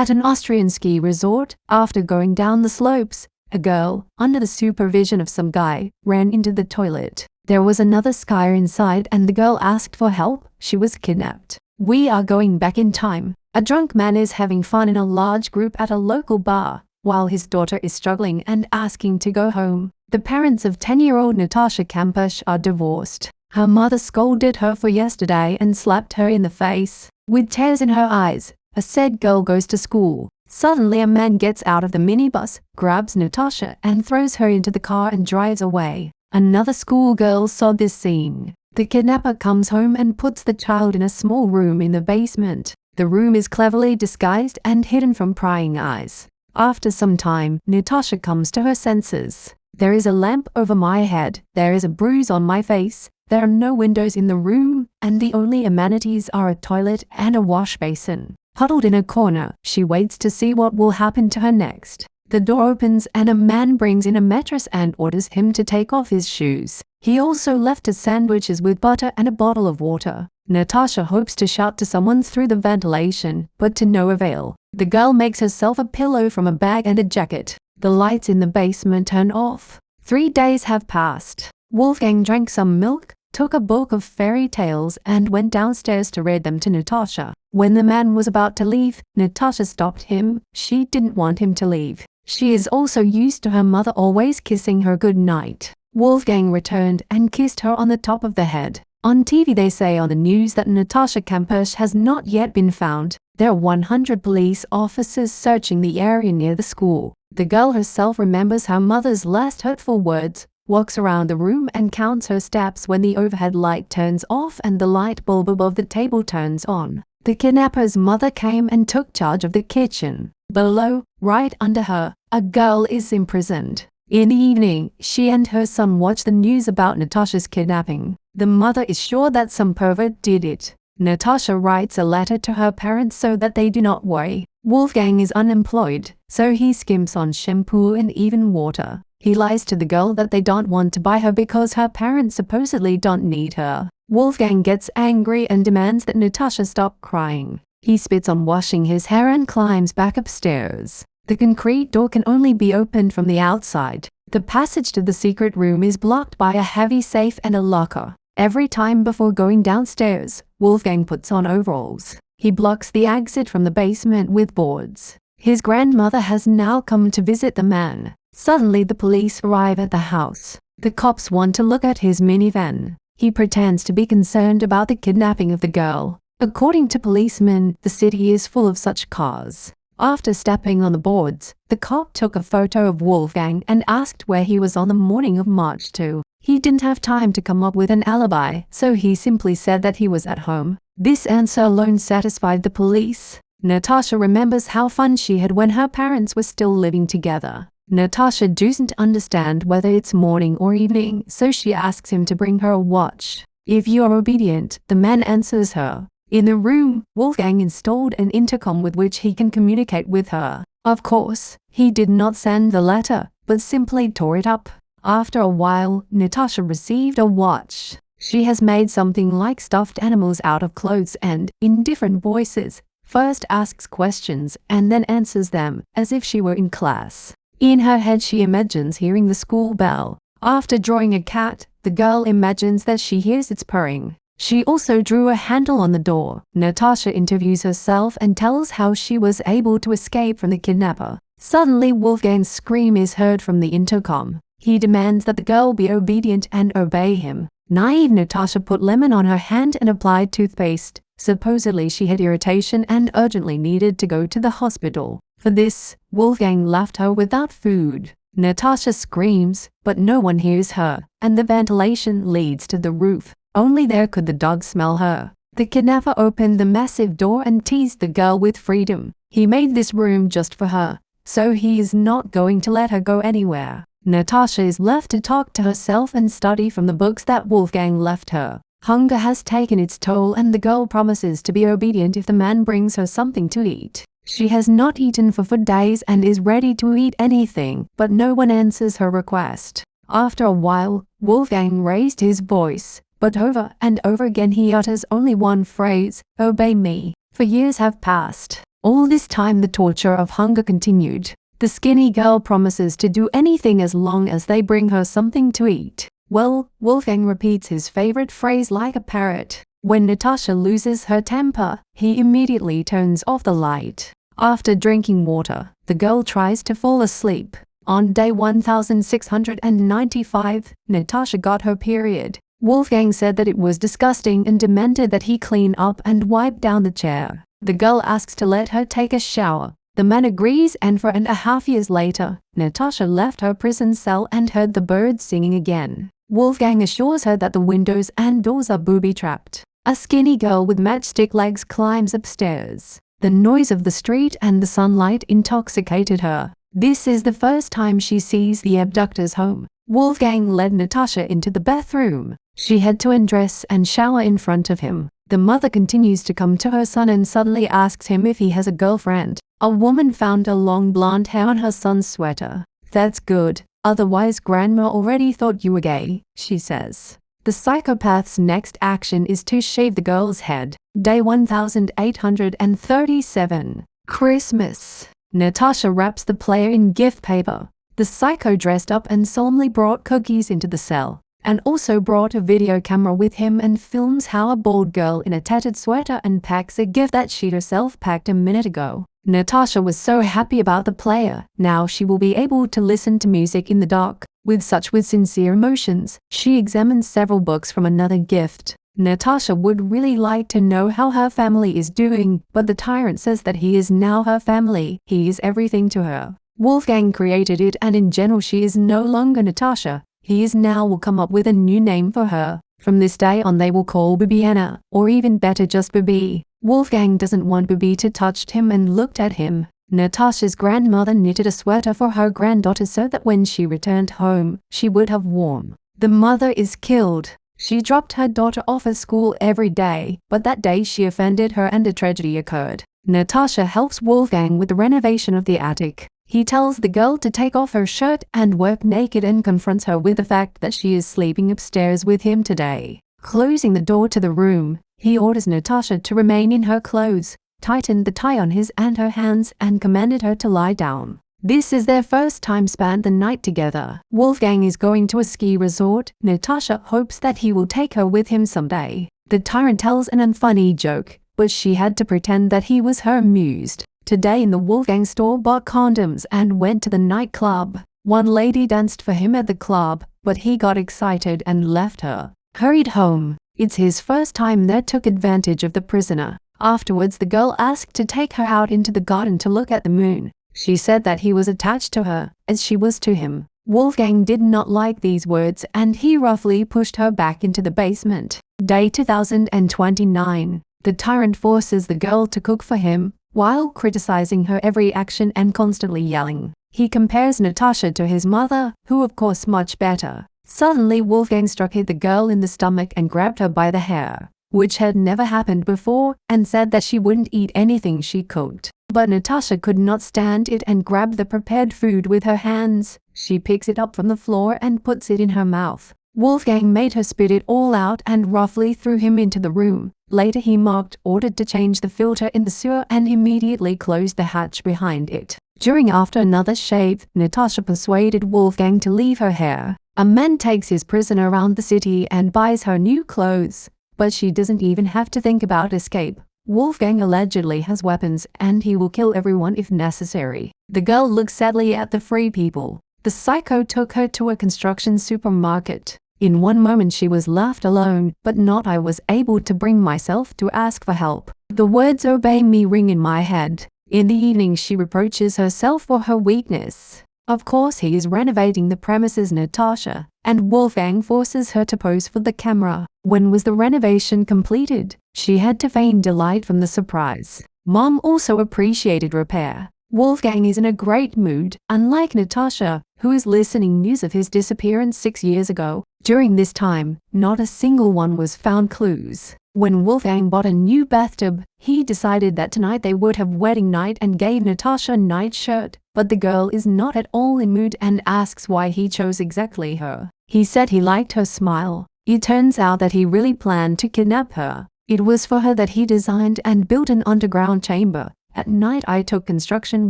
At an Austrian ski resort, after going down the slopes, a girl, under the supervision of some guy, ran into the toilet. There was another skier inside and the girl asked for help. She was kidnapped. We are going back in time. A drunk man is having fun in a large group at a local bar, while his daughter is struggling and asking to go home. The parents of 10-year-old Natascha Kampusch are divorced. Her mother scolded her for yesterday and slapped her in the face. With tears in her eyes, a said girl goes to school. Suddenly a man gets out of the minibus, grabs Natascha and throws her into the car and drives away. Another schoolgirl saw this scene. The kidnapper comes home and puts the child in a small room in the basement. The room is cleverly disguised and hidden from prying eyes. After some time, Natascha comes to her senses. There is a lamp over my head, there is a bruise on my face, there are no windows in the room, and the only amenities are a toilet and a wash basin. Huddled in a corner, she waits to see what will happen to her next. The door opens and a man brings in a mattress and orders him to take off his shoes. He also left us sandwiches with butter and a bottle of water. Natascha hopes to shout to someone through the ventilation, but to no avail. The girl makes herself a pillow from a bag and a jacket. The lights in the basement turn off. 3 days have passed. Wolfgang drank some milk, took a book of fairy tales and went downstairs to read them to Natascha. When the man was about to leave, Natascha stopped him. She didn't want him to leave. She is also used to her mother always kissing her good night. Wolfgang returned and kissed her on the top of the head. On TV they say on the news that Natascha Kampusch has not yet been found. There are 100 police officers searching the area near the school. The girl herself remembers her mother's last hurtful words, walks around the room and counts her steps when the overhead light turns off and the light bulb above the table turns on. The kidnapper's mother came and took charge of the kitchen. Below, right under her, a girl is imprisoned. In the evening, she and her son watch the news about Natascha's kidnapping. The mother is sure that some pervert did it. Natascha writes a letter to her parents so that they do not worry. Wolfgang is unemployed, so he skimps on shampoo and even water. He lies to the girl that they don't want to buy her because her parents supposedly don't need her. Wolfgang gets angry and demands that Natascha stop crying. He spits on washing his hair and climbs back upstairs. The concrete door can only be opened from the outside. The passage to the secret room is blocked by a heavy safe and a locker. Every time before going downstairs, Wolfgang puts on overalls. He blocks the exit from the basement with boards. His grandmother has now come to visit the man. Suddenly the police arrive at the house. The cops want to look at his minivan. He pretends to be concerned about the kidnapping of the girl. According to policemen, the city is full of such cars. After stepping on the boards, the cop took a photo of Wolfgang and asked where he was on the morning of March 2. He didn't have time to come up with an alibi, so he simply said that he was at home. This answer alone satisfied the police. Natascha remembers how fun she had when her parents were still living together. Natascha doesn't understand whether it's morning or evening, so she asks him to bring her a watch. If you are obedient, the man answers her. In the room, Wolfgang installed an intercom with which he can communicate with her. Of course, he did not send the letter, but simply tore it up. After a while, Natascha received a watch. She has made something like stuffed animals out of clothes and, in different voices, first asks questions and then answers them, as if she were in class. In her head she imagines hearing the school bell. After drawing a cat, the girl imagines that she hears its purring. She also drew a handle on the door. Natascha interviews herself and tells how she was able to escape from the kidnapper. Suddenly Wolfgang's scream is heard from the intercom. He demands that the girl be obedient and obey him. Naive Natascha put lemon on her hand and applied toothpaste. Supposedly she had irritation and urgently needed to go to the hospital. For this, Wolfgang left her without food. Natascha screams, but no one hears her, and the ventilation leads to the roof. Only there could the dog smell her. The kidnapper opened the massive door and teased the girl with freedom. He made this room just for her, so he is not going to let her go anywhere. Natascha is left to talk to herself and study from the books that Wolfgang left her. Hunger has taken its toll and the girl promises to be obedient if the man brings her something to eat. She has not eaten for 4 days and is ready to eat anything, but no one answers her request. After a while, Wolfgang raised his voice, but over and over again he utters only one phrase, "Obey me." For years have passed. All this time the torture of hunger continued. The skinny girl promises to do anything as long as they bring her something to eat. Well, Wolfgang repeats his favorite phrase like a parrot. When Natascha loses her temper, he immediately turns off the light. After drinking water, the girl tries to fall asleep. On day 1695, Natascha got her period. Wolfgang said that it was disgusting and demanded that he clean up and wipe down the chair. The girl asks to let her take a shower. The man agrees, and 4.5 years later, Natascha left her prison cell and heard the birds singing again. Wolfgang assures her that the windows and doors are booby-trapped. A skinny girl with matchstick legs climbs upstairs. The noise of the street and the sunlight intoxicated her. This is the first time she sees the abductor's home. Wolfgang led Natascha into the bathroom. She had to undress and shower in front of him. The mother continues to come to her son and suddenly asks him if he has a girlfriend. A woman found a long blonde hair on her son's sweater. "That's good. Otherwise grandma already thought you were gay," she says. The psychopath's next action is to shave the girl's head. Day 1837. Christmas. Natascha wraps the player in gift paper. The psycho dressed up and solemnly brought cookies into the cell, and also brought a video camera with him and films how a bald girl in a tattered sweater unpacks a gift that she herself packed a minute ago. Natascha was so happy about the player. Now she will be able to listen to music in the dark. With sincere emotions, she examines several books from another gift. Natascha would really like to know how her family is doing, but the tyrant says that he is now her family. He is everything to her. Wolfgang created it, and in general she is no longer Natascha. He is now will come up with a new name for her. From this day on they will call Bibiana, or even better just Bibi. Wolfgang doesn't want Bibi to touch him and looked at him. Natascha's grandmother knitted a sweater for her granddaughter so that when she returned home, she would have warm. The mother is killed. She dropped her daughter off at school every day, but that day she offended her and a tragedy occurred. Natascha helps Wolfgang with the renovation of the attic. He tells the girl to take off her shirt and work naked and confronts her with the fact that she is sleeping upstairs with him today. Closing the door to the room, he orders Natascha to remain in her clothes, tightened the tie on his and her hands, and commanded her to lie down. This is their first time spent the night together. Wolfgang is going to a ski resort. Natascha hopes that he will take her with him someday. The tyrant tells an unfunny joke, but she had to pretend that he was her amused. Today in the Wolfgang store bought condoms and went to the nightclub. One lady danced for him at the club, but he got excited and left her. Hurried home. It's his first time there, took advantage of the prisoner. Afterwards the girl asked to take her out into the garden to look at the moon. She said that he was attached to her, as she was to him. Wolfgang did not like these words and he roughly pushed her back into the basement. Day 2029. The tyrant forces the girl to cook for him, while criticizing her every action and constantly yelling. He compares Natascha to his mother, who of course much better. Suddenly Wolfgang struck the girl in the stomach and grabbed her by the hair, which had never happened before, and said that she wouldn't eat anything she cooked. But Natascha could not stand it and grabbed the prepared food with her hands. She picks it up from the floor and puts it in her mouth. Wolfgang made her spit it all out and roughly threw him into the room. Later he ordered to change the filter in the sewer and immediately closed the hatch behind it. After another shave, Natascha persuaded Wolfgang to leave her hair. A man takes his prisoner around the city and buys her new clothes, but she doesn't even have to think about escape. Wolfgang allegedly has weapons and he will kill everyone if necessary. The girl looks sadly at the free people. The psycho took her to a construction supermarket. In one moment she was left alone, but not. I was able to bring myself to ask for help. The words "obey me" ring in my head. In the evening she reproaches herself for her weakness. Of course he is renovating the premises, Natascha, and Wolfgang forces her to pose for the camera. When was the renovation completed? She had to feign delight from the surprise. Mom also appreciated repair. Wolfgang is in a great mood, unlike Natascha, who is listening news of his disappearance 6 years ago. During this time, not a single one was found clues. When Wolfgang bought a new bathtub, he decided that tonight they would have wedding night and gave Natascha a night shirt. But the girl is not at all in mood and asks why he chose exactly her. He said he liked her smile. It turns out that he really planned to kidnap her. It was for her that he designed and built an underground chamber. At night I took construction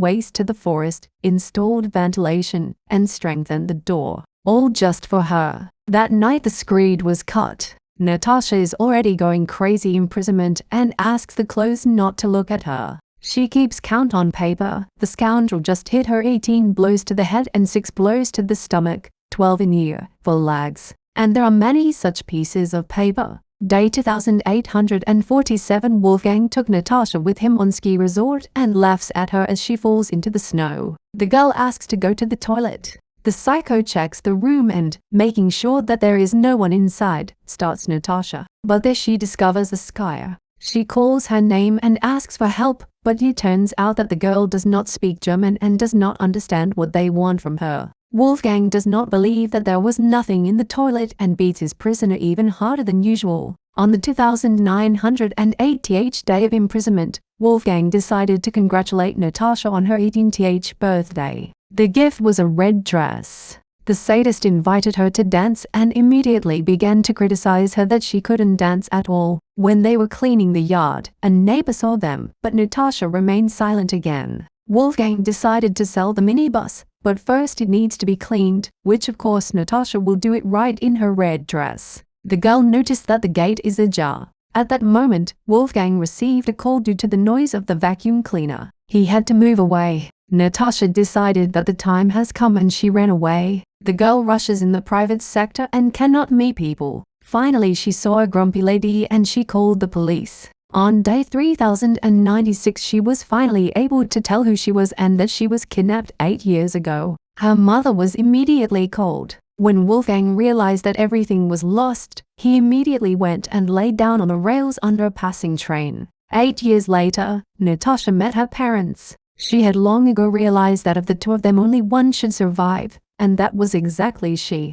waste to the forest, installed ventilation, and strengthened the door. All just for her. That night the screed was cut. Natascha is already going crazy imprisonment and asks the clothes not to look at her. She keeps count on paper. The scoundrel just hit her 18 blows to the head and 6 blows to the stomach, 12 in ear, for legs. And there are many such pieces of paper. Day 2847 Wolfgang took Natascha with him on ski resort and laughs at her as she falls into the snow. The girl asks to go to the toilet. The psycho checks the room and, making sure that there is no one inside, starts Natascha. But there she discovers a skier. She calls her name and asks for help, but it turns out that the girl does not speak German and does not understand what they want from her. Wolfgang does not believe that there was nothing in the toilet and beats his prisoner even harder than usual. On the 2980th day of imprisonment, Wolfgang decided to congratulate Natascha on her 18th birthday. The gift was a red dress. The sadist invited her to dance and immediately began to criticize her that she couldn't dance at all. When they were cleaning the yard, a neighbor saw them, but Natascha remained silent again. Wolfgang decided to sell the minibus, but first it needs to be cleaned, which of course Natascha will do it right in her red dress. The girl noticed that the gate is ajar. At that moment, Wolfgang received a call due to the noise of the vacuum cleaner. He had to move away. Natascha decided that the time has come and she ran away. The girl rushes in the private sector and cannot meet people. Finally, she saw a grumpy lady and she called the police. On day 3096, she was finally able to tell who she was and that she was kidnapped 8 years ago. Her mother was immediately called. When Wolfgang realized that everything was lost, he immediately went and lay down on the rails under a passing train. 8 years later, Natascha met her parents. She had long ago realized that of the two of them only one should survive, and that was exactly she.